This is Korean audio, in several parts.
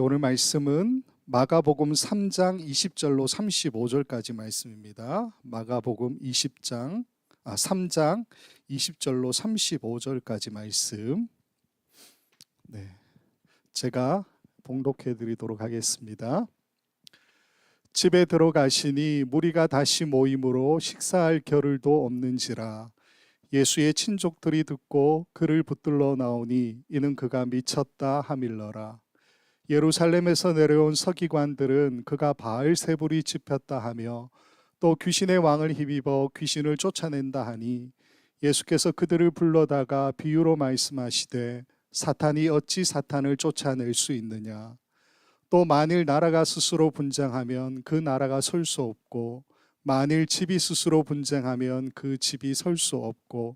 오늘 말씀은 마가복음 3장 20절로 35절까지 말씀입니다. 마가복음 3장 20절로 35절까지 말씀. 제가 봉독해 드리도록 하겠습니다. 집에 들어가시니 무리가 다시 모임으로 식사할 겨를도 없는지라. 예수의 친족들이 듣고 그를 붙들러 나오니 이는 그가 미쳤다 하밀러라. 예루살렘에서 내려온 서기관들은 그가 바알세불이 집혔다 하며 또 귀신의 왕을 힘입어 귀신을 쫓아낸다 하니 예수께서 그들을 불러다가 비유로 말씀하시되 사탄이 어찌 사탄을 쫓아낼 수 있느냐. 또 만일 나라가 스스로 분쟁하면 그 나라가 설 수 없고 만일 집이 스스로 분쟁하면 그 집이 설 수 없고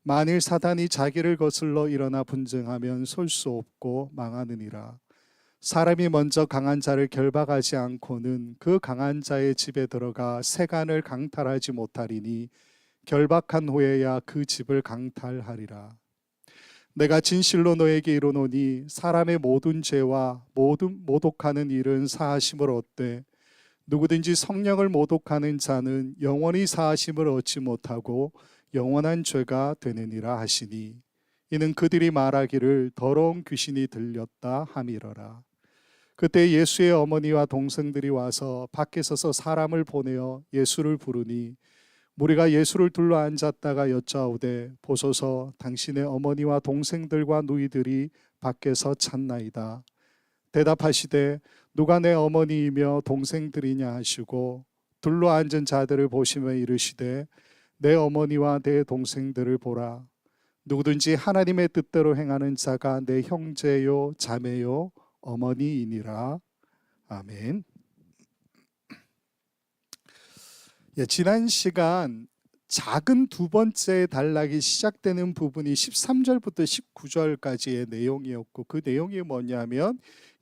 만일 사단이 자기를 거슬러 일어나 분쟁하면 설 수 없고 망하느니라. 사람이 먼저 강한 자를 결박하지 않고는 그 강한 자의 집에 들어가 세간을 강탈하지 못하리니 결박한 후에야 그 집을 강탈하리라. 내가 진실로 너에게 이르노니 사람의 모든 죄와 모든 모독하는 일은 사하심을 얻되 누구든지 성령을 모독하는 자는 영원히 사하심을 얻지 못하고 영원한 죄가 되느니라 하시니 이는 그들이 말하기를 더러운 귀신이 들렸다 함이러라. 그때 예수의 어머니와 동생들이 와서 밖에 서서 사람을 보내어 예수를 부르니 무리가 예수를 둘러 앉았다가 여짜오되 보소서 당신의 어머니와 동생들과 누이들이 밖에서 찾나이다. 대답하시되 누가 내 어머니이며 동생들이냐 하시고 둘러 앉은 자들을 보시며 이르시되 내 어머니와 내 동생들을 보라. 누구든지 하나님의 뜻대로 행하는 자가 내 형제요 자매요 어머니이니라. 아멘. 지난 시간 작은 두 번째 단락이 시작되는 부분이 13절부터 19절까지의 내용이었고 그 내용이 뭐냐면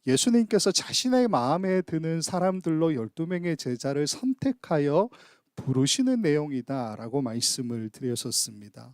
예수님께서 자신의 마음에 드는 사람들로 12명의 제자를 선택하여 부르시는 내용이다라고 말씀을 드렸었습니다.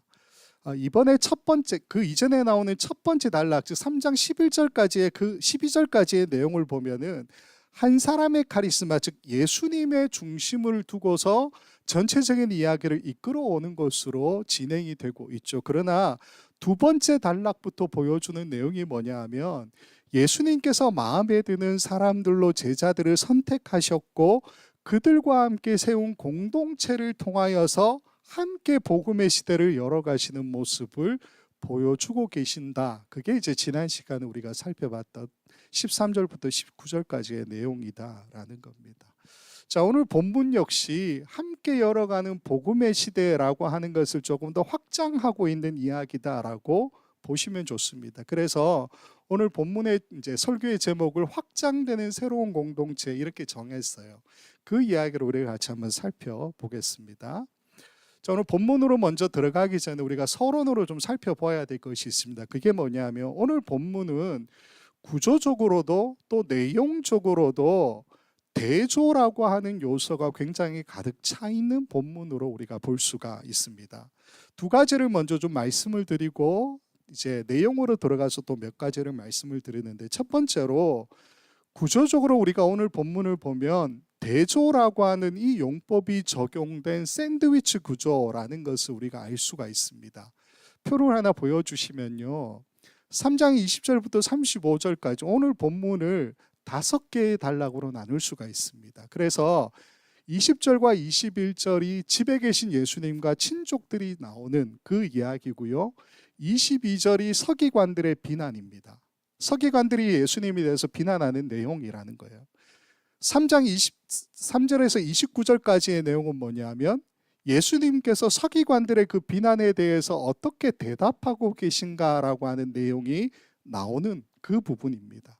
이번에 첫 번째, 그 이전에 나오는 첫 번째 단락, 즉 3장 11절까지의 그 12절까지의 내용을 보면은 한 사람의 카리스마, 즉 예수님의 중심을 두고서 전체적인 이야기를 이끌어오는 것으로 진행이 되고 있죠. 그러나 두 번째 단락부터 보여주는 내용이 뭐냐 하면 예수님께서 마음에 드는 사람들로 제자들을 선택하셨고 그들과 함께 세운 공동체를 통하여서 함께 복음의 시대를 열어가시는 모습을 보여주고 계신다. 그게 이제 지난 시간에 우리가 살펴봤던 13절부터 19절까지의 내용이다라는 겁니다. 자, 오늘 본문 역시 함께 열어가는 복음의 시대라고 하는 것을 조금 더 확장하고 있는 이야기다라고 보시면 좋습니다. 그래서 오늘 본문의 이제 설교의 제목을 확장되는 새로운 공동체 이렇게 정했어요. 그 이야기를 우리가 같이 한번 살펴보겠습니다. 자, 오늘 본문으로 먼저 들어가기 전에 우리가 서론으로 좀 살펴봐야 될 것이 있습니다. 그게 뭐냐면 오늘 본문은 구조적으로도 또 내용적으로도 대조라고 하는 요소가 굉장히 가득 차 있는 본문으로 우리가 볼 수가 있습니다. 두 가지를 먼저 좀 말씀을 드리고 이제 내용으로 들어가서 또 몇 가지를 말씀을 드리는데 첫 번째로 구조적으로 우리가 오늘 본문을 보면 대조라고 하는 이 용법이 적용된 샌드위치 구조라는 것을 우리가 알 수가 있습니다. 표를 하나 보여주시면요. 3장 20절부터 35절까지 오늘 본문을 5개의 단락으로 나눌 수가 있습니다. 그래서 20절과 21절이 집에 계신 예수님과 친족들이 나오는 그 이야기고요. 22절이 서기관들의 비난입니다. 서기관들이 예수님에 대해서 비난하는 내용이라는 거예요. 3장 23절에서 29절까지의 내용은 뭐냐면 예수님께서 서기관들의 그 비난에 대해서 어떻게 대답하고 계신가라고 하는 내용이 나오는 그 부분입니다.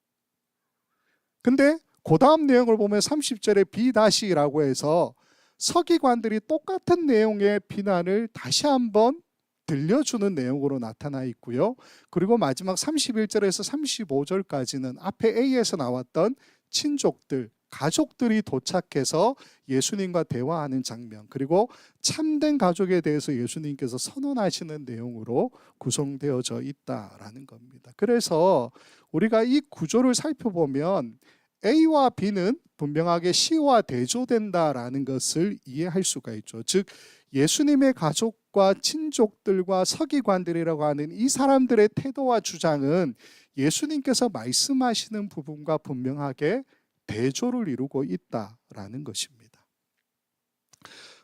근데 그 다음 내용을 보면 30절에 비다시라고 해서 서기관들이 똑같은 내용의 비난을 다시 한번 들려주는 내용으로 나타나 있고요. 그리고 마지막 31절에서 35절까지는 앞에 A에서 나왔던 친족들, 가족들이 도착해서 예수님과 대화하는 장면, 그리고 참된 가족에 대해서 예수님께서 선언하시는 내용으로 구성되어져 있다라는 겁니다. 그래서 우리가 이 구조를 살펴보면 A와 B는 분명하게 C와 대조된다라는 것을 이해할 수가 있죠. 즉 예수님의 가족과 친족들과 서기관들이라고 하는 이 사람들의 태도와 주장은 예수님께서 말씀하시는 부분과 분명하게 대조를 이루고 있다라는 것입니다.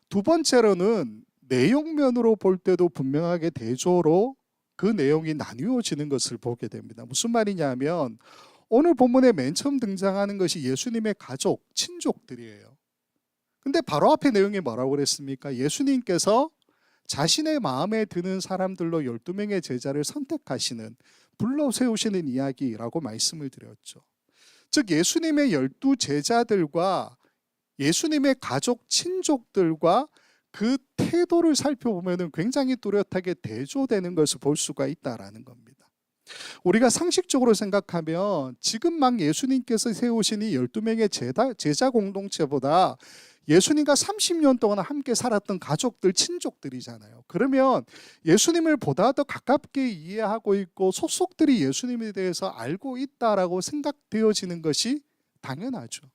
두 번째로는 내용면으로 볼 때도 분명하게 대조로 그 내용이 나뉘어지는 것을 보게 됩니다. 무슨 말이냐면 오늘 본문에 맨 처음 등장하는 것이 예수님의 가족, 친족들이에요. 근데 바로 앞에 내용이 뭐라고 그랬습니까? 예수님께서 자신의 마음에 드는 사람들로 12명의 제자를 선택하시는, 불러 세우시는 이야기라고 말씀을 드렸죠. 즉 예수님의 12제자들과 예수님의 가족, 친족들과 그 태도를 살펴보면 굉장히 뚜렷하게 대조되는 것을 볼 수가 있다는 겁니다. 우리가 상식적으로 생각하면 지금 막 예수님께서 세우신 이 12명의 제자 공동체보다 예수님과 30년 동안 함께 살았던 가족들, 친족들이잖아요. 그러면 예수님을 보다 더 가깝게 이해하고 있고 속속들이 예수님에 대해서 알고 있다라고 생각되어지는 것이 당연하죠.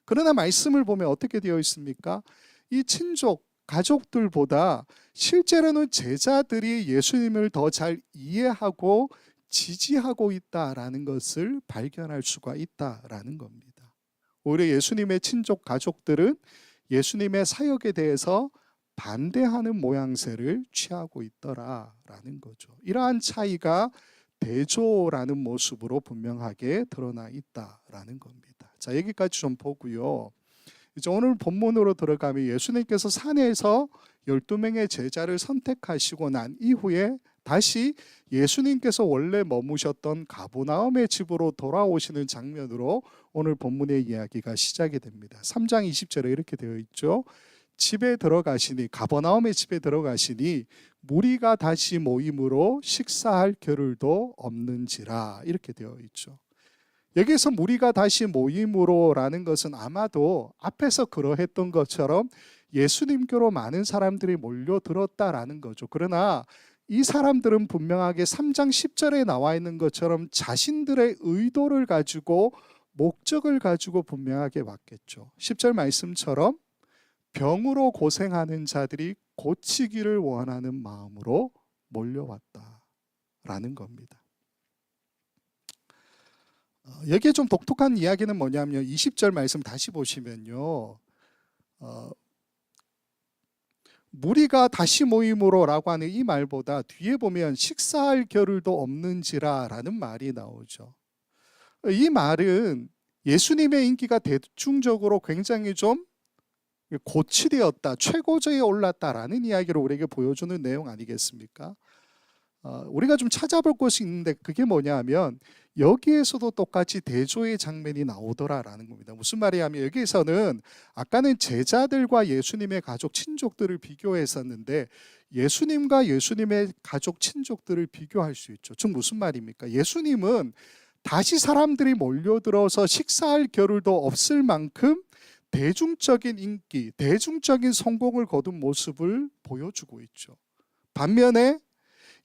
그러나 말씀을 보면 어떻게 되어 있습니까? 이 친족, 가족들보다 실제로는 제자들이 예수님을 더 잘 이해하고 지지하고 있다라는 것을 발견할 수가 있다라는 겁니다. 오히려 예수님의 친족 가족들은 예수님의 사역에 대해서 반대하는 모양새를 취하고 있더라라는 거죠. 이러한 차이가 대조라는 모습으로 분명하게 드러나 있다라는 겁니다. 자, 여기까지 좀 보고요. 이제 오늘 본문으로 들어가면 예수님께서 산에서 12명의 제자를 선택하시고 난 이후에 다시 예수님께서 원래 머무셨던 가버나움의 집으로 돌아오시는 장면으로 오늘 본문의 이야기가 시작이 됩니다. 3장 20절에 이렇게 되어 있죠. 집에 들어가시니, 가버나움의 집에 들어가시니 무리가 다시 모임으로 식사할 겨를도 없는지라, 이렇게 되어 있죠. 여기서 무리가 다시 모임으로라는 것은 아마도 앞에서 그러했던 것처럼 예수님께로 많은 사람들이 몰려들었다라는 거죠. 그러나 이 사람들은 분명하게 3장 10절에 나와 있는 것처럼 자신들의 의도를 가지고, 목적을 가지고 분명하게 왔겠죠. 10절 말씀처럼 병으로 고생하는 자들이 고치기를 원하는 마음으로 몰려왔다라는 겁니다. 여기에 좀 독특한 이야기는 뭐냐면 20절 말씀 다시 보시면요. 무리가 다시 모임으로라고 하는 이 말보다 뒤에 보면 식사할 겨를도 없는지라라는 말이 나오죠. 이 말은 예수님의 인기가 대중적으로 굉장히 좀 고취되었다, 최고조에 올랐다라는 이야기를 우리에게 보여주는 내용 아니겠습니까? 우리가 좀 찾아볼 것이 있는데 그게 뭐냐면 여기에서도 똑같이 대조의 장면이 나오더라라는 겁니다. 무슨 말이냐면 여기에서는 아까는 제자들과 예수님의 가족, 친족들을 비교했었는데 예수님과 예수님의 가족, 친족들을 비교할 수 있죠. 즉 무슨 말입니까? 예수님은 다시 사람들이 몰려들어서 식사할 겨를도 없을 만큼 대중적인 인기, 대중적인 성공을 거둔 모습을 보여주고 있죠. 반면에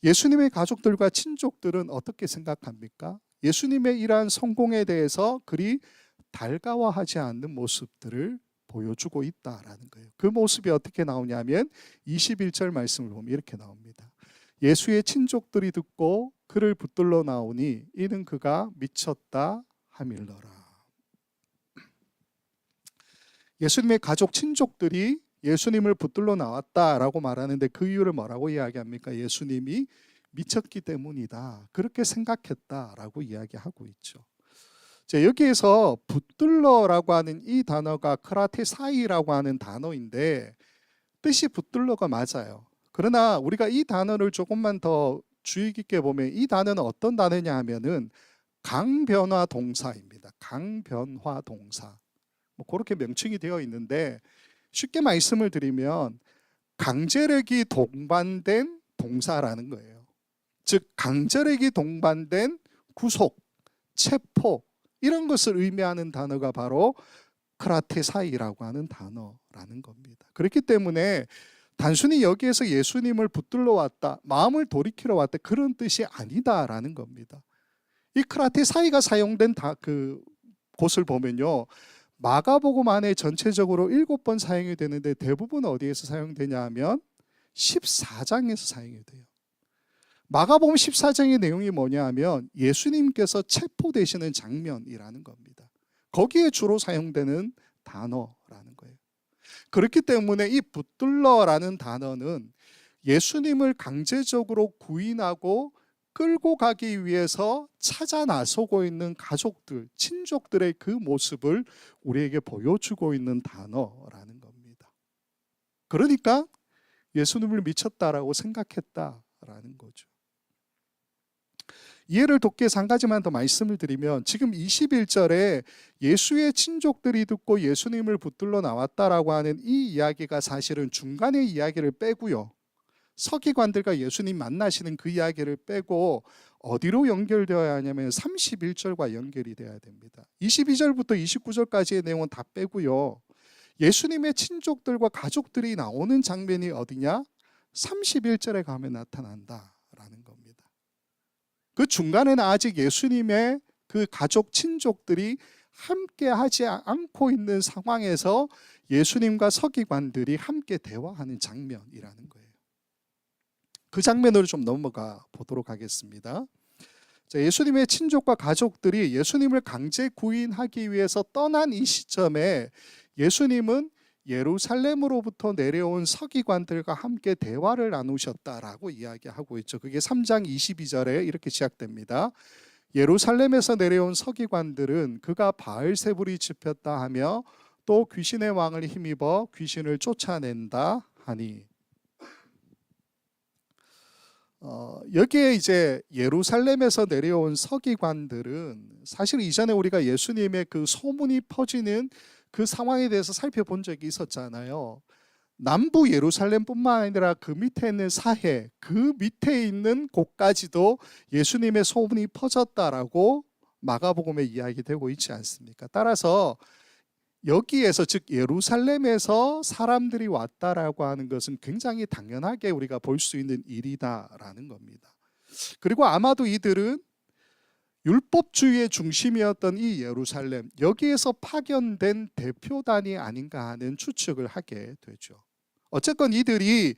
예수님의 가족들과 친족들은 어떻게 생각합니까? 예수님의 이러한 성공에 대해서 그리 달가워하지 않는 모습들을 보여주고 있다라는 거예요. 그 모습이 어떻게 나오냐면 21절 말씀을 보면 이렇게 나옵니다. 예수의 친족들이 듣고 그를 붙들러 나오니 이는 그가 미쳤다 하밀러라. 예수님의 가족, 친족들이 예수님을 붙들러 나왔다라고 말하는데 그 이유를 뭐라고 이야기합니까? 예수님이 미쳤기 때문이다, 그렇게 생각했다라고 이야기하고 있죠. 자, 여기에서 붙들러라고 하는 이 단어가 크라테사이라고 하는 단어인데 뜻이 붙들러가 맞아요. 그러나 우리가 이 단어를 조금만 더 주의 깊게 보면 이 단어는 어떤 단어냐 하면은 강변화 동사입니다. 강변화 동사. 그렇게 명칭이 되어 있는데 쉽게 말씀을 드리면 강제력이 동반된 동사라는 거예요. 즉 강제력이 동반된 구속, 체포, 이런 것을 의미하는 단어가 바로 크라테사이라고 하는 단어라는 겁니다. 그렇기 때문에 단순히 여기에서 예수님을 붙들러 왔다, 마음을 돌이키러 왔다, 그런 뜻이 아니다라는 겁니다. 이 크라테사이가 사용된 그 곳을 보면요, 마가복음 안에 전체적으로 7번 사용이 되는데 대부분 어디에서 사용되냐 하면 14장에서 사용이 돼요. 마가복음 14장의 내용이 뭐냐 하면 예수님께서 체포되시는 장면이라는 겁니다. 거기에 주로 사용되는 단어라는 거예요. 그렇기 때문에 이 붙들러라는 단어는 예수님을 강제적으로 구인하고 끌고 가기 위해서 찾아 나서고 있는 가족들, 친족들의 그 모습을 우리에게 보여주고 있는 단어라는 겁니다. 그러니까 예수님을 미쳤다라고 생각했다라는 거죠. 이해를 돕기 위해서 한 가지만 더 말씀을 드리면, 지금 21절에 예수의 친족들이 듣고 예수님을 붙들러 나왔다라고 하는 이 이야기가 사실은 중간의 이야기를 빼고요, 서기관들과 예수님 만나시는 그 이야기를 빼고 어디로 연결되어야 하냐면 31절과 연결이 되어야 됩니다. 22절부터 29절까지의 내용은 다 빼고요, 예수님의 친족들과 가족들이 나오는 장면이 어디냐? 31절에 가면 나타난다라는 겁니다. 그 중간에는 아직 예수님의 그 가족 친족들이 함께 하지 않고 있는 상황에서 예수님과 서기관들이 함께 대화하는 장면이라는 거예요. 그 장면으로 좀 넘어가 보도록 하겠습니다. 자, 예수님의 친족과 가족들이 예수님을 강제 구인하기 위해서 떠난 이 시점에 예수님은 예루살렘으로부터 내려온 서기관들과 함께 대화를 나누셨다라고 이야기하고 있죠. 그게 3장 22절에 이렇게 시작됩니다. 예루살렘에서 내려온 서기관들은 그가 바알세불이 집혔다 하며 또 귀신의 왕을 힘입어 귀신을 쫓아낸다 하니. 여기에 이제 예루살렘에서 내려온 서기관들은 사실 이전에 우리가 예수님의 그 소문이 퍼지는 그 상황에 대해서 살펴본 적이 있었잖아요. 남부 예루살렘뿐만 아니라 그 밑에 있는 사해, 그 밑에 있는 곳까지도 예수님의 소문이 퍼졌다라고 마가복음에 이야기되고 있지 않습니까? 따라서 여기에서, 즉 예루살렘에서 사람들이 왔다라고 하는 것은 굉장히 당연하게 우리가 볼 수 있는 일이다라는 겁니다. 그리고 아마도 이들은 율법주의의 중심이었던 이 예루살렘, 여기에서 파견된 대표단이 아닌가 하는 추측을 하게 되죠. 어쨌건 이들이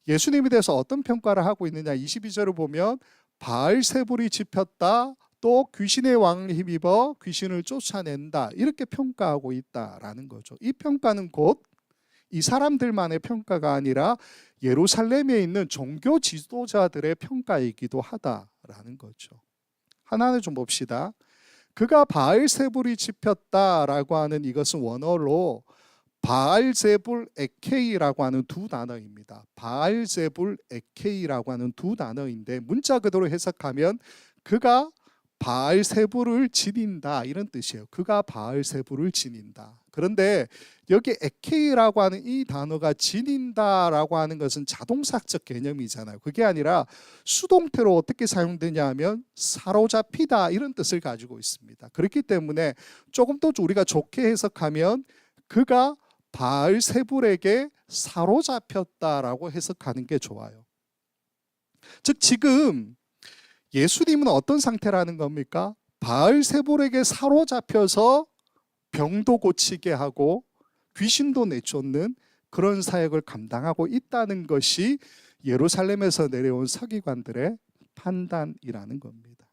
예수님에 대해서 어떤 평가를 하고 있느냐, 22절을 보면 바알세불이 집혔다, 또 귀신의 왕을 힘입어 귀신을 쫓아낸다, 이렇게 평가하고 있다라는 거죠. 이 평가는 곧 이 사람들만의 평가가 아니라 예루살렘에 있는 종교 지도자들의 평가이기도 하다라는 거죠. 하나는 좀 봅시다. 그가 바알세불이 집혔다라고 하는 이것은 원어로 바알제불 에케이라고 하는 두 단어입니다. 바알제불 에케이라고 하는 두 단어인데 문자 그대로 해석하면 그가 바알세불을 지닌다, 이런 뜻이에요. 그가 바알세불을 지닌다. 그런데 여기 에케이라고 하는 이 단어가 지닌다라고 하는 것은 자동사적 개념이잖아요. 그게 아니라 수동태로 어떻게 사용되냐 하면 사로잡히다, 이런 뜻을 가지고 있습니다. 그렇기 때문에 조금 더 우리가 좋게 해석하면 그가 바알세불에게 사로잡혔다라고 해석하는 게 좋아요. 즉 지금 예수님은 어떤 상태라는 겁니까? 바알세불에게 사로잡혀서 병도 고치게 하고 귀신도 내쫓는 그런 사역을 감당하고 있다는 것이 예루살렘에서 내려온 서기관들의 판단이라는 겁니다.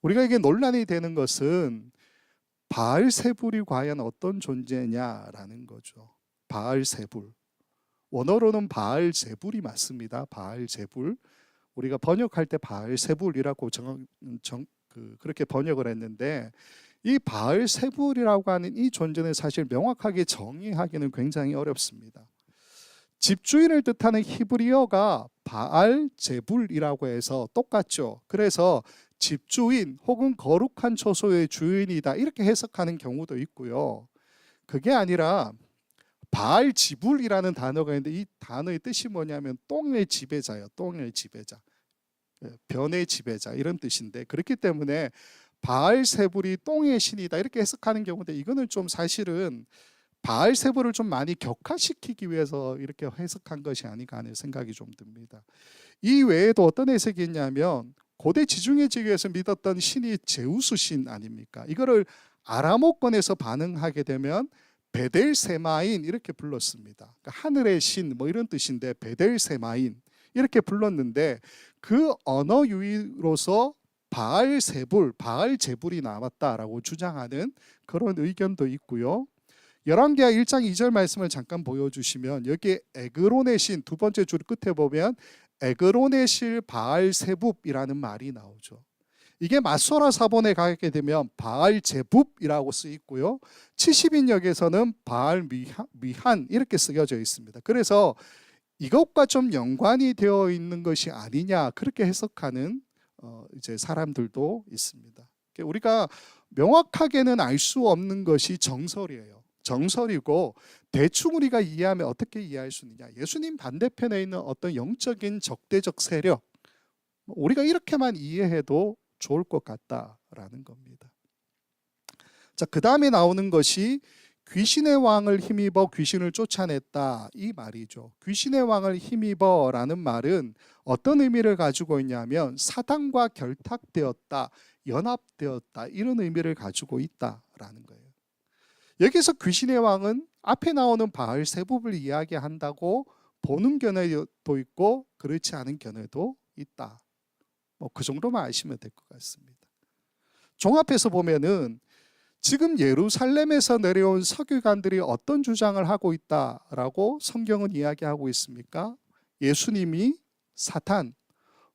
우리가 이게 논란이 되는 것은 바알세불이 과연 어떤 존재냐라는 거죠. 바알세불, 원어로는 바알제불이 맞습니다. 바알제불. 우리가 번역할 때 바알세불이라고 그렇게 번역을 했는데, 이 바알세불이라고 하는 이 존재는 사실 명확하게 정의하기는 굉장히 어렵습니다. 집주인을 뜻하는 히브리어가 바알제불이라고 해서 똑같죠. 그래서 집주인 혹은 거룩한 처소의 주인이다, 이렇게 해석하는 경우도 있고요. 그게 아니라 바알지불이라는 단어가 있는데 이 단어의 뜻이 뭐냐면 똥의 지배자예요. 똥의 지배자, 변의 지배자, 이런 뜻인데, 그렇기 때문에 바알세불이 똥의 신이다 이렇게 해석하는 경우인데, 이거는 좀 사실은 바알세불을 좀 많이 격화시키기 위해서 이렇게 해석한 것이 아닌가 하는 생각이 좀 듭니다. 이 외에도 어떤 해석이 있냐면, 고대 지중해 지역에서 믿었던 신이 제우스 신 아닙니까? 이거를 아람어권에서 반응하게 되면 베델세마인 이렇게 불렀습니다. 그러니까 하늘의 신 뭐 이런 뜻인데 베델세마인 이렇게 불렀는데, 그 언어 유희로서 바알세불, 바알제불이 나왔다라고 주장하는 그런 의견도 있고요. 열왕기하 1장 2절 말씀을 잠깐 보여주시면, 여기 에그론의 신 두 번째 줄 끝에 보면 에그론의 실 바알세붑이라는 말이 나오죠. 이게 마소라 사본에 가게 되면 바알제붑이라고 쓰이고요. 70인역에서는 바알미한 이렇게 쓰여져 있습니다. 그래서 이것과 좀 연관이 되어 있는 것이 아니냐 그렇게 해석하는 이제 사람들도 있습니다. 우리가 명확하게는 알 수 없는 것이 정설이에요. 정설이고, 대충 우리가 이해하면 어떻게 이해할 수 있느냐, 예수님 반대편에 있는 어떤 영적인 적대적 세력, 우리가 이렇게만 이해해도 좋을 것 같다라는 겁니다. 자, 그 다음에 나오는 것이 귀신의 왕을 힘입어 귀신을 쫓아냈다 이 말이죠. 귀신의 왕을 힘입어라는 말은 어떤 의미를 가지고 있냐면, 사단과 결탁되었다, 연합되었다 이런 의미를 가지고 있다라는 거예요. 여기서 귀신의 왕은 앞에 나오는 바알세붑을 이야기한다고 보는 견해도 있고 그렇지 않은 견해도 있다. 그 정도만 아시면 될 것 같습니다. 종합해서 보면은 지금 예루살렘에서 내려온 서기관들이 어떤 주장을 하고 있다라고 성경은 이야기하고 있습니까? 예수님이 사탄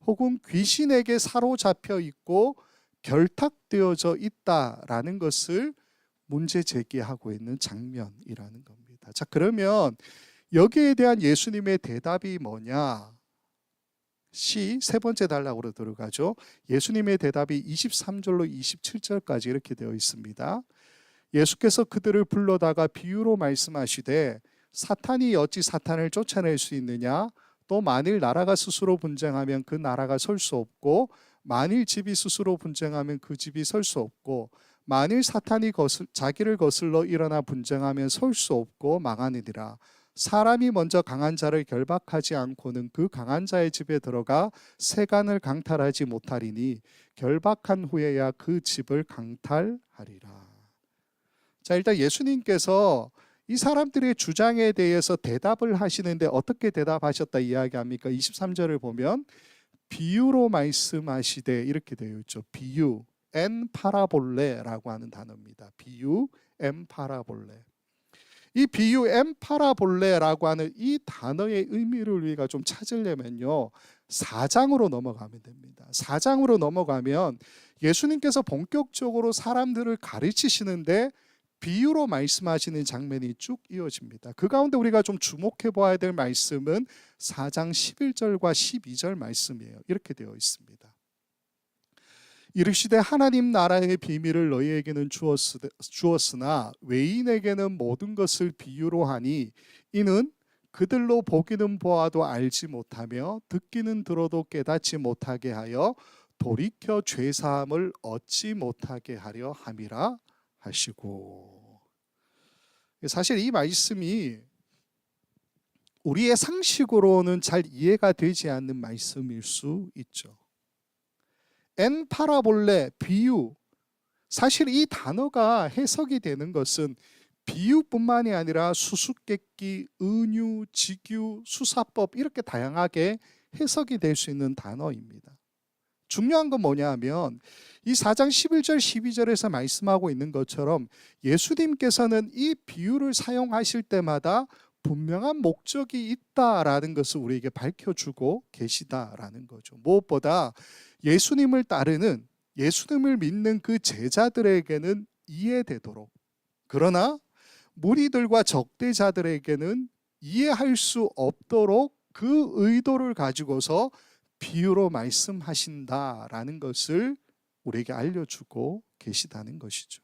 혹은 귀신에게 사로잡혀 있고 결탁되어져 있다라는 것을 문제 제기하고 있는 장면이라는 겁니다. 자, 그러면 여기에 대한 예수님의 대답이 뭐냐? 세 번째 단락으로 들어가죠. 예수님의 대답이 23절로 27절까지 이렇게 되어 있습니다. 예수께서 그들을 불러다가 비유로 말씀하시되, 사탄이 어찌 사탄을 쫓아낼 수 있느냐? 또 만일 나라가 스스로 분쟁하면 그 나라가 설 수 없고, 만일 집이 스스로 분쟁하면 그 집이 설 수 없고, 만일 사탄이 자기를 거슬러 일어나 분쟁하면 설 수 없고 망하느니라. 사람이 먼저 강한 자를 결박하지 않고는 그 강한 자의 집에 들어가 세간을 강탈하지 못하리니 결박한 후에야 그 집을 강탈하리라. 자, 일단 예수님께서 이 사람들의 주장에 대해서 대답을 하시는데 어떻게 대답하셨다 이야기합니까? 23절을 보면 비유로 말씀하시되 이렇게 되어 있죠. 비유, 엔 파라볼레라고 하는 단어입니다. 비유, 엔 파라볼레. 이 비유 엔 파라볼레라고 하는 이 단어의 의미를 우리가 좀 찾으려면요, 4장으로 넘어가면 됩니다. 4장으로 넘어가면 예수님께서 본격적으로 사람들을 가르치시는데 비유로 말씀하시는 장면이 쭉 이어집니다. 그 가운데 우리가 좀 주목해 보아야 될 말씀은 4장 11절과 12절 말씀이에요. 이렇게 되어 있습니다. 이르시되 하나님 나라의 비밀을 너희에게는 주었으나 외인에게는 모든 것을 비유로 하니, 이는 그들로 보기는 보아도 알지 못하며 듣기는 들어도 깨닫지 못하게 하여 돌이켜 죄사함을 얻지 못하게 하려 함이라 하시고. 사실 이 말씀이 우리의 상식으로는 잘 이해가 되지 않는 말씀일 수 있죠. 엔 파라볼레, 비유. 사실 이 단어가 해석이 되는 것은 비유뿐만이 아니라 수수께끼, 은유, 직유, 수사법 이렇게 다양하게 해석이 될 수 있는 단어입니다. 중요한 건 뭐냐 하면 이 4장 11절 12절에서 말씀하고 있는 것처럼 예수님께서는 이 비유를 사용하실 때마다 분명한 목적이 있다라는 것을 우리에게 밝혀주고 계시다라는 거죠. 무엇보다 예수님을 따르는, 예수님을 믿는 그 제자들에게는 이해되도록, 그러나 무리들과 적대자들에게는 이해할 수 없도록 그 의도를 가지고서 비유로 말씀하신다라는 것을 우리에게 알려주고 계시다는 것이죠.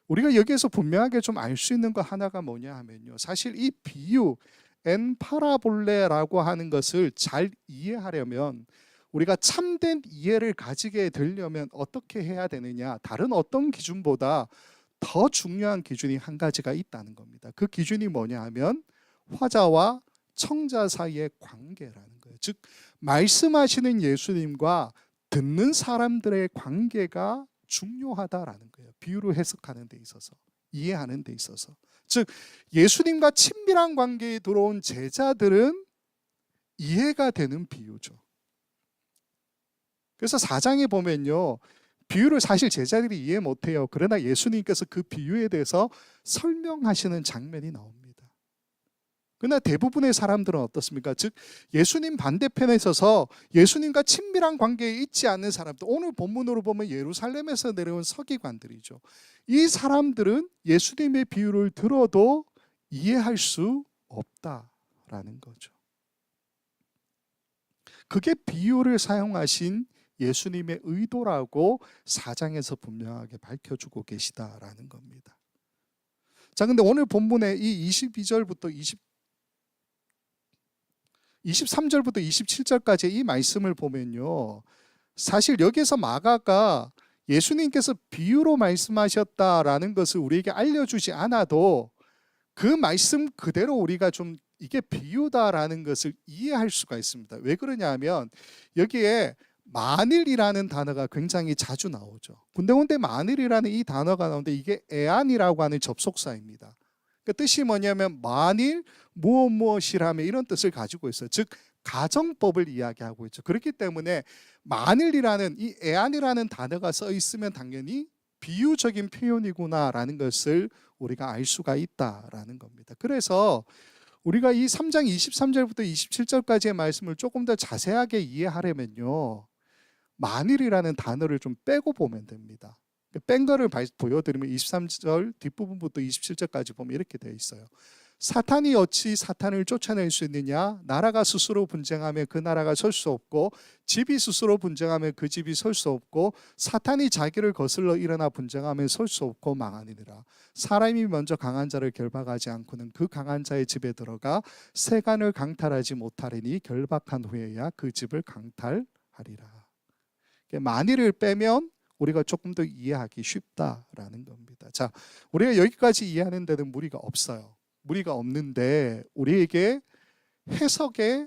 우리가 여기에서 분명하게 좀 알 수 있는 것 하나가 뭐냐 하면요, 사실 이 비유 엔 파라볼레라고 하는 것을 잘 이해하려면 우리가 참된 이해를 가지게 되려면 어떻게 해야 되느냐? 다른 어떤 기준보다 더 중요한 기준이 한 가지가 있다는 겁니다. 그 기준이 뭐냐 하면 화자와 청자 사이의 관계라는 거예요. 즉 말씀하시는 예수님과 듣는 사람들의 관계가 중요하다라는 거예요. 비유로 해석하는 데 있어서, 이해하는 데 있어서. 즉 예수님과 친밀한 관계에 들어온 제자들은 이해가 되는 비유죠. 그래서 4장에 보면요, 비유를 사실 제자들이 이해 못해요. 그러나 예수님께서 그 비유에 대해서 설명하시는 장면이 나옵니다. 그러나 대부분의 사람들은 어떻습니까? 즉 예수님 반대편에 서서 예수님과 친밀한 관계에 있지 않는 사람들, 오늘 본문으로 보면 예루살렘에서 내려온 서기관들이죠. 이 사람들은 예수님의 비유를 들어도 이해할 수 없다라는 거죠. 그게 비유를 사용하신 예수님의 의도라고 4장에서 분명하게 밝혀주고 계시다라는 겁니다. 자, 근데 오늘 본문의 이 22절부터 23절부터 27절까지 이 말씀을 보면요, 사실 여기서 마가가 예수님께서 비유로 말씀하셨다라는 것을 우리에게 알려주지 않아도 그 말씀 그대로 우리가 좀 이게 비유다라는 것을 이해할 수가 있습니다. 왜 그러냐 하면 여기에 만일이라는 단어가 굉장히 자주 나오죠. 군데군데 만일이라는 이 단어가 나오는데 이게 애안이라고 하는 접속사입니다. 그 뜻이 뭐냐면 만일 무엇이라면 이런 뜻을 가지고 있어요. 즉 가정법을 이야기하고 있죠. 그렇기 때문에 만일이라는 이 애안이라는 단어가 써 있으면 당연히 비유적인 표현이구나라는 것을 우리가 알 수가 있다라는 겁니다. 그래서 우리가 이 3장 23절부터 27절까지의 말씀을 조금 더 자세하게 이해하려면요, 만일이라는 단어를 좀 빼고 보면 됩니다. 뺀 거를 보여드리면 23절 뒷부분부터 27절까지 보면 이렇게 되어 있어요. 사탄이 어찌 사탄을 쫓아낼 수 있느냐? 나라가 스스로 분쟁하면 그 나라가 설 수 없고 집이 스스로 분쟁하면 그 집이 설 수 없고 사탄이 자기를 거슬러 일어나 분쟁하면 설 수 없고 망하니라. 사람이 먼저 강한 자를 결박하지 않고는 그 강한 자의 집에 들어가 세간을 강탈하지 못하리니 결박한 후에야 그 집을 강탈하리라. 만일을 빼면 우리가 조금 더 이해하기 쉽다라는 겁니다. 자, 우리가 여기까지 이해하는 데는 무리가 없어요. 무리가 없는데 우리에게 해석의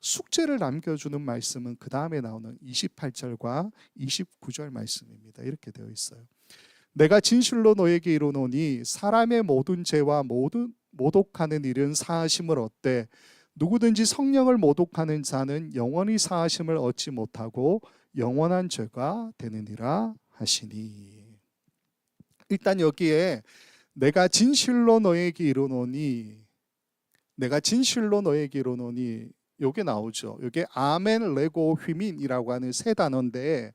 숙제를 남겨주는 말씀은 그 다음에 나오는 28절과 29절 말씀입니다. 이렇게 되어 있어요. 내가 진실로 너에게 이르노니 사람의 모든 죄와 모든 모독하는 일은 사하심을 얻되 누구든지 성령을 모독하는 자는 영원히 사하심을 얻지 못하고 영원한 죄가 되느니라 하시니. 일단 여기에 내가 진실로 너에게 이르노니, 내가 진실로 너에게 이르노니 요게 나오죠. 요게 아멘, 레고, 휘민이라고 하는 세 단어인데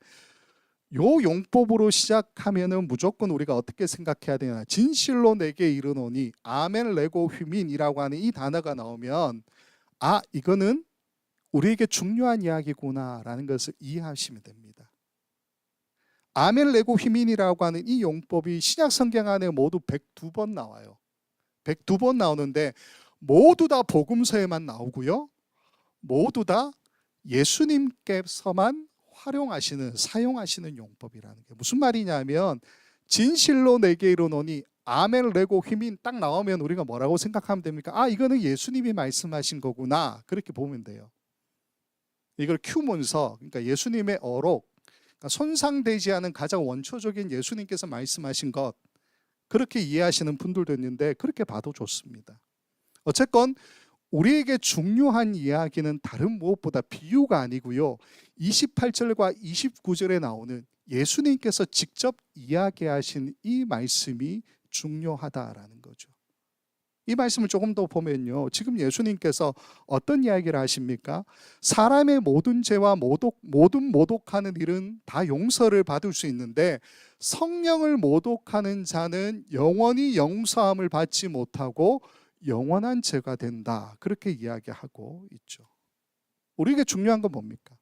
요 용법으로 시작하면은 무조건 우리가 어떻게 생각해야 되나? 진실로 내게 이르노니 아멘, 레고, 휘민이라고 하는 이 단어가 나오면 아, 이거는 우리에게 중요한 이야기구나라는 것을 이해하시면 됩니다. 아멘, 레고, 휘민이라고 하는 이 용법이 신약 성경 안에 모두 102번 나와요. 102번 나오는데 모두 다 복음서에만 나오고요, 모두 다 예수님께서만 사용하시는 용법이라는 게 무슨 말이냐면 진실로 내게 이르노니 아멘, 레고, 휘민 딱 나오면 우리가 뭐라고 생각하면 됩니까? 아, 이거는 예수님이 말씀하신 거구나, 그렇게 보면 돼요. 이걸 큐문서, 그러니까 예수님의 어록, 그러니까 손상되지 않은 가장 원초적인 예수님께서 말씀하신 것, 그렇게 이해하시는 분들도 있는데 그렇게 봐도 좋습니다. 어쨌건 우리에게 중요한 이야기는 다른 무엇보다 비유가 아니고요, 28절과 29절에 나오는 예수님께서 직접 이야기하신 이 말씀이 중요하다라는 거죠. 이 말씀을 조금 더 보면요, 지금 예수님께서 어떤 이야기를 하십니까? 사람의 모든 죄와 모든 모독하는 일은 다 용서를 받을 수 있는데 성령을 모독하는 자는 영원히 용서함을 받지 못하고 영원한 죄가 된다, 그렇게 이야기하고 있죠. 우리에게 중요한 건 뭡니까?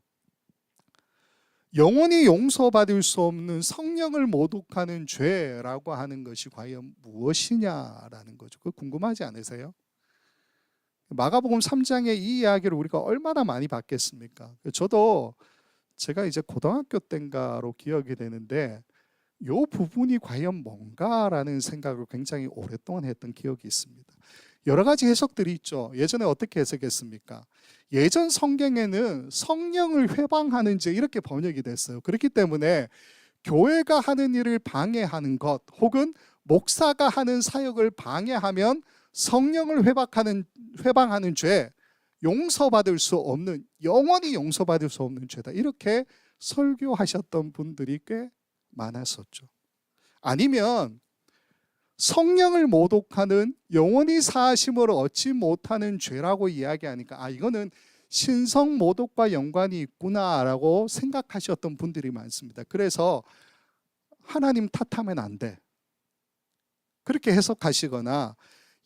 영원히 용서받을 수 없는 성령을 모독하는 죄라고 하는 것이 과연 무엇이냐라는 거죠. 그거 궁금하지 않으세요? 마가복음 3장의 이 이야기를 우리가 얼마나 많이 봤겠습니까? 저도 제가 이제 고등학교 때인가로 기억이 되는데 요 부분이 과연 뭔가라는 생각을 굉장히 오랫동안 했던 기억이 있습니다. 여러 가지 해석들이 있죠. 예전에 어떻게 해석했습니까? 예전 성경에는 성령을 회방하는 죄 이렇게 번역이 됐어요. 그렇기 때문에 교회가 하는 일을 방해하는 것 혹은 목사가 하는 사역을 방해하면 성령을 회방하는 죄, 용서받을 수 없는, 영원히 용서받을 수 없는 죄다. 이렇게 설교하셨던 분들이 꽤 많았었죠. 아니면 성령을 모독하는, 영원히 사하심을 얻지 못하는 죄라고 이야기하니까 이거는 신성 모독과 연관이 있구나라고 생각하셨던 분들이 많습니다. 그래서 하나님 탓하면 안 돼, 그렇게 해석하시거나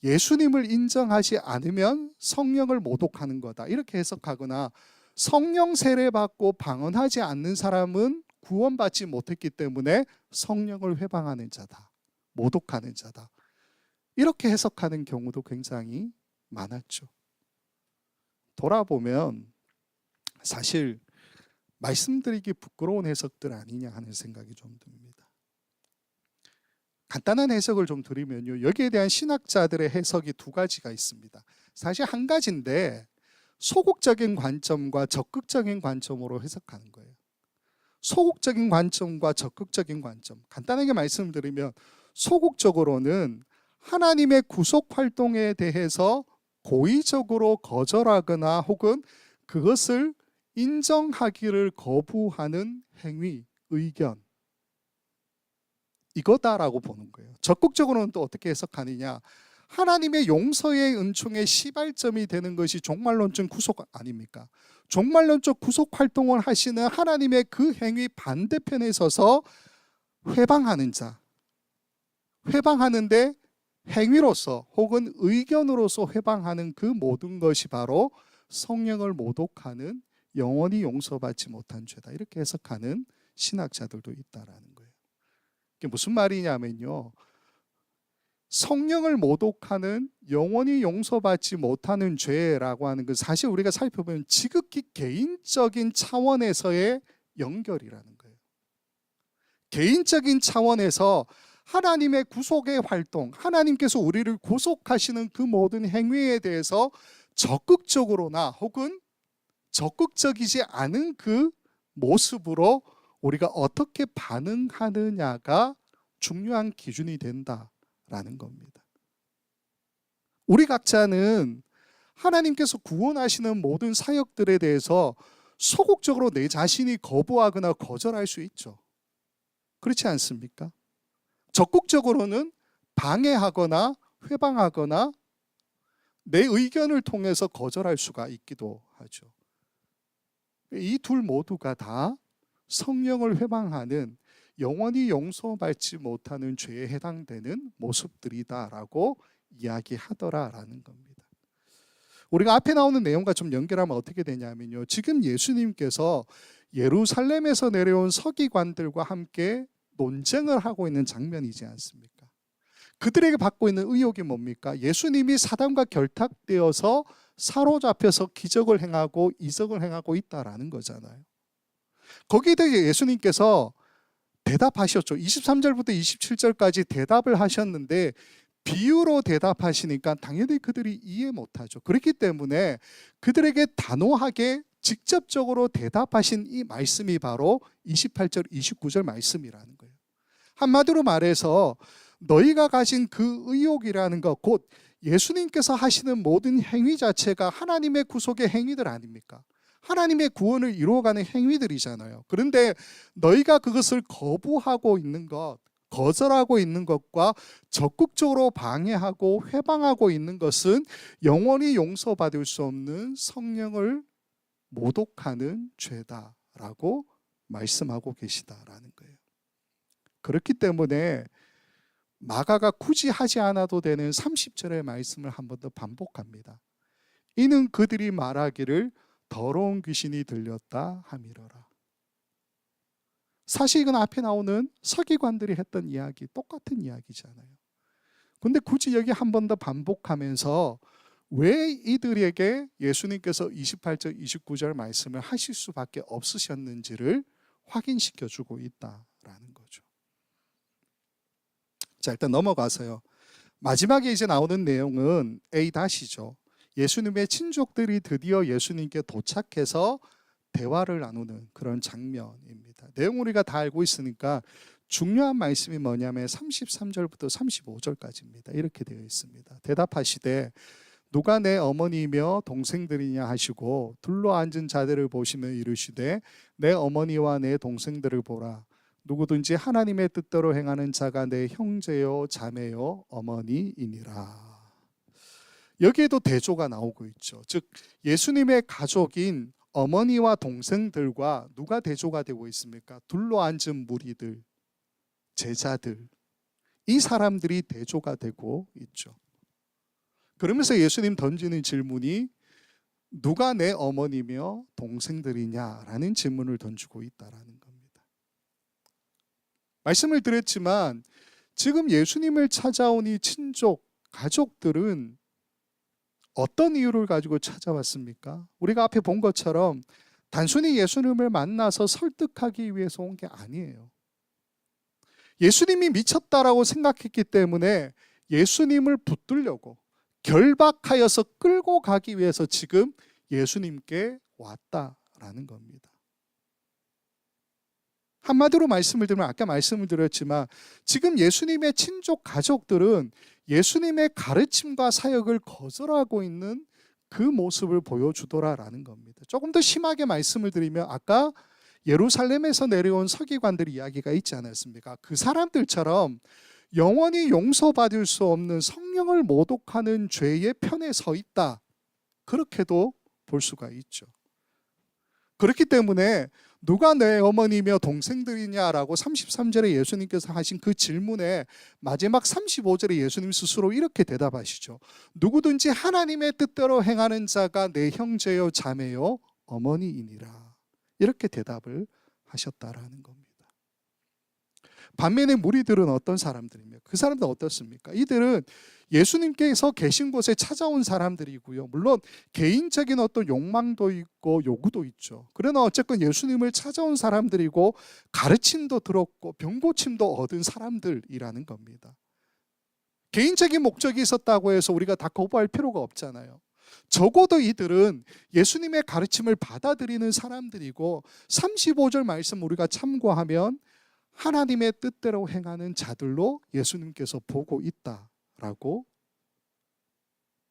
예수님을 인정하지 않으면 성령을 모독하는 거다 이렇게 해석하거나 성령 세례받고 방언하지 않는 사람은 구원받지 못했기 때문에 성령을 회방하는 자다, 모독하는 자다, 이렇게 해석하는 경우도 굉장히 많았죠. 돌아보면 사실 말씀드리기 부끄러운 해석들 아니냐 하는 생각이 좀 듭니다. 간단한 해석을 좀 드리면요, 여기에 대한 신학자들의 해석이 두 가지가 있습니다. 사실 한 가지인데 소극적인 관점과 적극적인 관점으로 해석하는 거예요. 소극적인 관점과 적극적인 관점, 간단하게 말씀드리면 소극적으로는 하나님의 구속 활동에 대해서 고의적으로 거절하거나 혹은 그것을 인정하기를 거부하는 행위, 의견, 이거다라고 보는 거예요. 적극적으로는 또 어떻게 해석하느냐, 하나님의 용서의 은총의 시발점이 되는 것이 종말론적 구속 아닙니까? 종말론적 구속 활동을 하시는 하나님의 그 행위 반대편에 서서 회방하는 자, 회방하는데 행위로서 혹은 의견으로서 회방하는 그 모든 것이 바로 성령을 모독하는, 영원히 용서받지 못한 죄다, 이렇게 해석하는 신학자들도 있다라는 거예요. 이게 무슨 말이냐면요, 성령을 모독하는, 영원히 용서받지 못하는 죄라고 하는 건 사실 우리가 살펴보면 지극히 개인적인 차원에서의 연결이라는 거예요. 개인적인 차원에서 하나님의 구속의 활동, 하나님께서 우리를 구속하시는 그 모든 행위에 대해서 적극적으로나 혹은 적극적이지 않은 그 모습으로 우리가 어떻게 반응하느냐가 중요한 기준이 된다라는 겁니다. 우리 각자는 하나님께서 구원하시는 모든 사역들에 대해서 소극적으로 내 자신이 거부하거나 거절할 수 있죠. 그렇지 않습니까? 적극적으로는 방해하거나 회방하거나 내 의견을 통해서 거절할 수가 있기도 하죠. 이 둘 모두가 다 성령을 회방하는, 영원히 용서받지 못하는 죄에 해당되는 모습들이다라고 이야기하더라라는 겁니다. 우리가 앞에 나오는 내용과 좀 연결하면 어떻게 되냐면요, 지금 예수님께서 예루살렘에서 내려온 서기관들과 함께 논쟁을 하고 있는 장면이지 않습니까? 그들에게 받고 있는 의혹이 뭡니까? 예수님이 사단과 결탁되어서 사로잡혀서 기적을 행하고 이적을 행하고 있다라는 거잖아요. 거기에 대해 예수님께서 대답하셨죠. 23절부터 27절까지 대답을 하셨는데 비유로 대답하시니까 당연히 그들이 이해 못하죠. 그렇기 때문에 그들에게 단호하게 직접적으로 대답하신 이 말씀이 바로 28절, 29절 말씀이라는 거예요. 한마디로 말해서 너희가 가진 그 의욕이라는 것, 곧 예수님께서 하시는 모든 행위 자체가 하나님의 구속의 행위들 아닙니까? 하나님의 구원을 이루어가는 행위들이잖아요. 그런데 너희가 그것을 거부하고 있는 것, 거절하고 있는 것과 적극적으로 방해하고 회방하고 있는 것은 영원히 용서받을 수 없는 성령을 모독하는 죄다라고 말씀하고 계시다라는 거예요. 그렇기 때문에 마가가 굳이 하지 않아도 되는 30절의 말씀을 한 번 더 반복합니다. 이는 그들이 말하기를 더러운 귀신이 들렸다 함이러라. 사실 이건 앞에 나오는 서기관들이 했던 이야기, 똑같은 이야기잖아요. 근데 굳이 여기 한 번 더 반복하면서 왜 이들에게 예수님께서 28절, 29절 말씀을 하실 수밖에 없으셨는지를 확인시켜 주고 있다라는 거죠. 자, 일단 넘어가서요. 마지막에 이제 나오는 내용은 A-죠. 예수님의 친족들이 드디어 예수님께 도착해서 대화를 나누는 그런 장면입니다. 내용 우리가 다 알고 있으니까 중요한 말씀이 뭐냐면 33절부터 35절까지입니다. 이렇게 되어 있습니다. 대답하시되 누가 내 어머니이며 동생들이냐 하시고 둘러앉은 자들을 보시며 이르시되 내 어머니와 내 동생들을 보라. 누구든지 하나님의 뜻대로 행하는 자가 내 형제요 자매요 어머니이니라. 여기에도 대조가 나오고 있죠. 즉 예수님의 가족인 어머니와 동생들과 누가 대조가 되고 있습니까? 둘러앉은 무리들, 제자들, 이 사람들이 대조가 되고 있죠. 그러면서 예수님 던지는 질문이 누가 내 어머니며 동생들이냐라는 질문을 던지고 있다라는 겁니다. 말씀을 드렸지만 지금 예수님을 찾아온 이 친족, 가족들은 어떤 이유를 가지고 찾아왔습니까? 우리가 앞에 본 것처럼 단순히 예수님을 만나서 설득하기 위해서 온 게 아니에요. 예수님이 미쳤다라고 생각했기 때문에 예수님을 붙들려고 결박하여서 끌고 가기 위해서 지금 예수님께 왔다라는 겁니다. 한마디로 말씀을 드리면 아까 말씀을 드렸지만 지금 예수님의 친족 가족들은 예수님의 가르침과 사역을 거절하고 있는 그 모습을 보여주더라라는 겁니다. 조금 더 심하게 말씀을 드리면 아까 예루살렘에서 내려온 서기관들 이야기가 있지 않았습니까? 그 사람들처럼 영원히 용서받을 수 없는 성령을 모독하는 죄의 편에 서 있다. 그렇게도 볼 수가 있죠. 그렇기 때문에 누가 내 어머니며 동생들이냐라고 33절에 예수님께서 하신 그 질문에 마지막 35절에 예수님 스스로 이렇게 대답하시죠. 누구든지 하나님의 뜻대로 행하는 자가 내 형제요 자매요 어머니이니라. 이렇게 대답을 하셨다라는 겁니다. 반면에 무리들은 어떤 사람들입니까? 그 사람들은 어떻습니까? 이들은 예수님께서 계신 곳에 찾아온 사람들이고요. 물론 개인적인 어떤 욕망도 있고 요구도 있죠. 그러나 어쨌건 예수님을 찾아온 사람들이고 가르침도 들었고 병고침도 얻은 사람들이라는 겁니다. 개인적인 목적이 있었다고 해서 우리가 다 거부할 필요가 없잖아요. 적어도 이들은 예수님의 가르침을 받아들이는 사람들이고 35절 말씀 우리가 참고하면 하나님의 뜻대로 행하는 자들로 예수님께서 보고 있다라고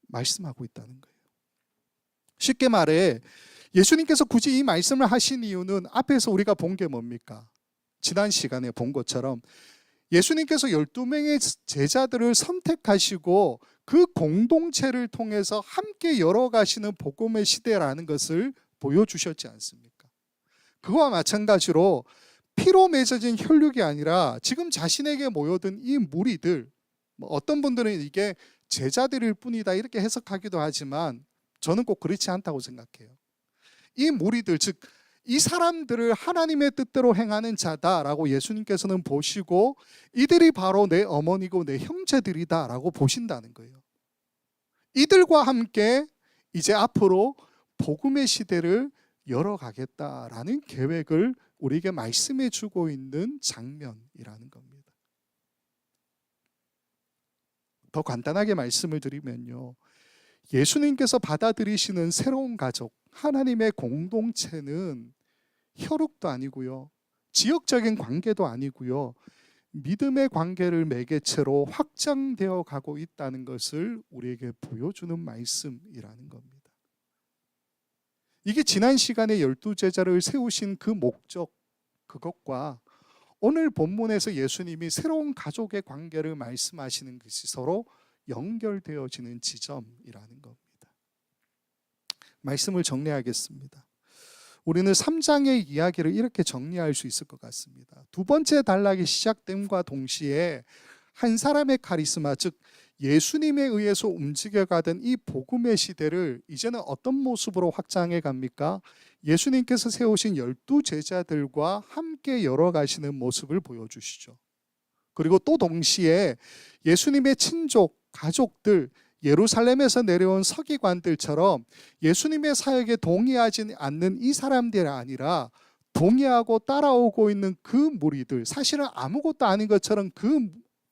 말씀하고 있다는 거예요. 쉽게 말해 예수님께서 굳이 이 말씀을 하신 이유는 앞에서 우리가 본 게 뭡니까? 지난 시간에 본 것처럼 예수님께서 12명의 제자들을 선택하시고 그 공동체를 통해서 함께 열어가시는 복음의 시대라는 것을 보여주셨지 않습니까? 그와 마찬가지로 피로 맺어진 혈육이 아니라 지금 자신에게 모여든 이 무리들, 어떤 분들은 이게 제자들일 뿐이다 이렇게 해석하기도 하지만 저는 꼭 그렇지 않다고 생각해요. 이 무리들, 즉 이 사람들을 하나님의 뜻대로 행하는 자다라고 예수님께서는 보시고 이들이 바로 내 어머니고 내 형제들이다라고 보신다는 거예요. 이들과 함께 이제 앞으로 복음의 시대를 열어가겠다라는 계획을 우리에게 말씀해 주고 있는 장면이라는 겁니다. 더 간단하게 말씀을 드리면요. 예수님께서 받아들이시는 새로운 가족, 하나님의 공동체는 혈육도 아니고요. 지역적인 관계도 아니고요. 믿음의 관계를 매개체로 확장되어 가고 있다는 것을 우리에게 보여주는 말씀이라는 겁니다. 이게 지난 시간에 12제자를 세우신 그 목적, 그것과 오늘 본문에서 예수님이 새로운 가족의 관계를 말씀하시는 것이 서로 연결되어지는 지점이라는 겁니다. 말씀을 정리하겠습니다. 우리는 3장의 이야기를 이렇게 정리할 수 있을 것 같습니다. 두 번째 단락이 시작됨과 동시에 한 사람의 카리스마, 즉 예수님에 의해서 움직여가던 이 복음의 시대를 이제는 어떤 모습으로 확장해 갑니까? 예수님께서 세우신 12제자들과 함께 열어가시는 모습을 보여주시죠. 그리고 또 동시에 예수님의 친족, 가족들, 예루살렘에서 내려온 서기관들처럼 예수님의 사역에 동의하지 않는 이 사람들이 아니라 동의하고 따라오고 있는 그 무리들, 사실은 아무것도 아닌 것처럼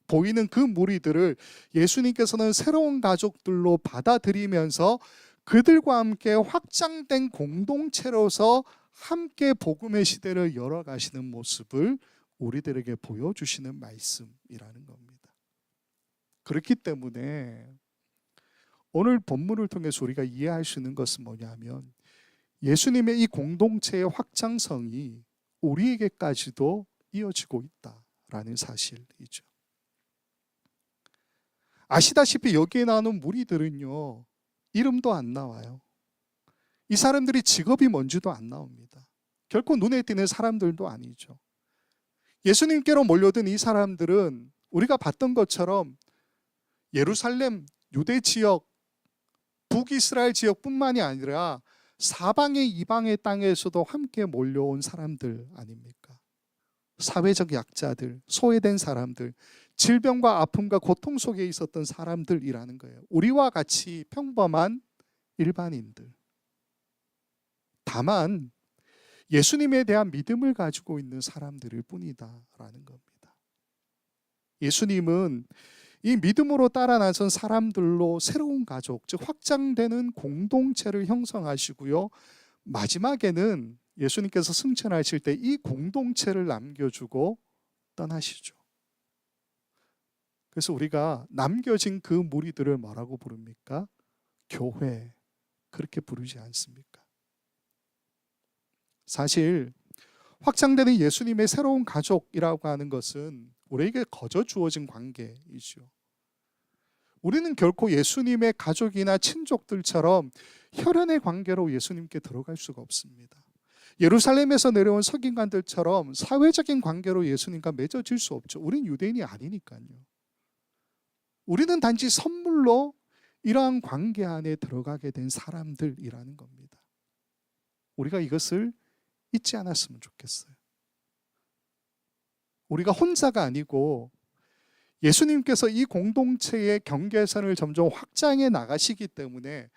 보이는 그 무리들을 예수님께서는 새로운 가족들로 받아들이면서 그들과 함께 확장된 공동체로서 함께 복음의 시대를 열어가시는 모습을 우리들에게 보여주시는 말씀이라는 겁니다. 그렇기 때문에 오늘 본문을 통해서 우리가 이해할 수 있는 것은 뭐냐면, 예수님의 이 공동체의 확장성이 우리에게까지도 이어지고 있다라는 사실이죠. 아시다시피 여기에 나오는 무리들은요, 이름도 안 나와요. 이 사람들이 직업이 뭔지도 안 나옵니다. 결코 눈에 띄는 사람들도 아니죠. 예수님께로 몰려든 이 사람들은 우리가 봤던 것처럼 예루살렘, 유대 지역, 북이스라엘 지역뿐만이 아니라 사방의 이방의 땅에서도 함께 몰려온 사람들 아닙니까? 사회적 약자들, 소외된 사람들, 질병과 아픔과 고통 속에 있었던 사람들이라는 거예요. 우리와 같이 평범한 일반인들. 다만 예수님에 대한 믿음을 가지고 있는 사람들일 뿐이다라는 겁니다. 예수님은 이 믿음으로 따라 나선 사람들로 새로운 가족, 즉 확장되는 공동체를 형성하시고요. 마지막에는 예수님께서 승천하실 때 이 공동체를 남겨주고 떠나시죠. 그래서 우리가 남겨진 그 무리들을 뭐라고 부릅니까? 교회. 그렇게 부르지 않습니까? 사실 확장되는 예수님의 새로운 가족이라고 하는 것은 우리에게 거저 주어진 관계이죠. 우리는 결코 예수님의 가족이나 친족들처럼 혈연의 관계로 예수님께 들어갈 수가 없습니다. 예루살렘에서 내려온 서기관들처럼 사회적인 관계로 예수님과 맺어질 수 없죠. 우린 유대인이 아니니까요. 우리는 단지 선물로 이러한 관계 안에 들어가게 된 사람들이라는 겁니다. 우리가 이것을 잊지 않았으면 좋겠어요. 우리가 혼자가 아니고 예수님께서 이 공동체의 경계선을 점점 확장해 나가시기 때문에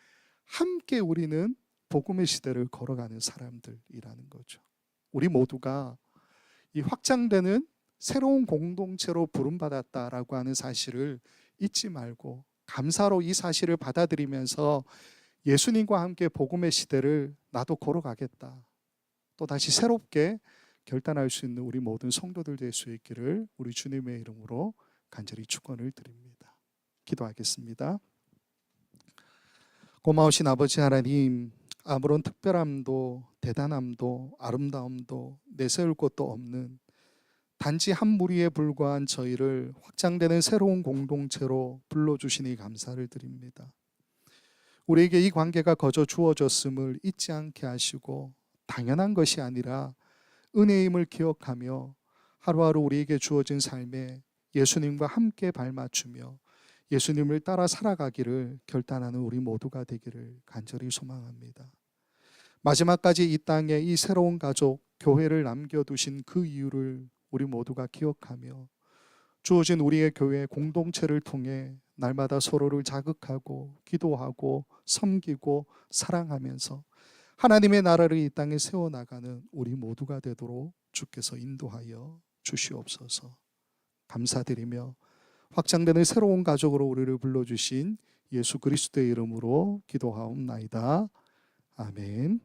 함께 우리는 복음의 시대를 걸어가는 사람들이라는 거죠. 우리 모두가 이 확장되는 새로운 공동체로 부름받았다라고 하는 사실을 잊지 말고 감사로 이 사실을 받아들이면서 예수님과 함께 복음의 시대를 나도 걸어가겠다, 또 다시 새롭게 결단할 수 있는 우리 모든 성도들 될 수 있기를 우리 주님의 이름으로 간절히 축원을 드립니다. 기도하겠습니다. 고마우신 아버지 하나님, 아무런 특별함도 대단함도 아름다움도 내세울 것도 없는 단지 한 무리에 불과한 저희를 확장되는 새로운 공동체로 불러주시니 감사를 드립니다. 우리에게 이 관계가 거저 주어졌음을 잊지 않게 하시고 당연한 것이 아니라 은혜임을 기억하며 하루하루 우리에게 주어진 삶에 예수님과 함께 발맞추며 예수님을 따라 살아가기를 결단하는 우리 모두가 되기를 간절히 소망합니다. 마지막까지 이 땅에 이 새로운 가족, 교회를 남겨두신 그 이유를 우리 모두가 기억하며 주어진 우리의 교회 공동체를 통해 날마다 서로를 자극하고 기도하고 섬기고 사랑하면서 하나님의 나라를 이 땅에 세워나가는 우리 모두가 되도록 주께서 인도하여 주시옵소서. 감사드리며 확장되는 새로운 가족으로 우리를 불러주신 예수 그리스도의 이름으로 기도하옵나이다. 아멘.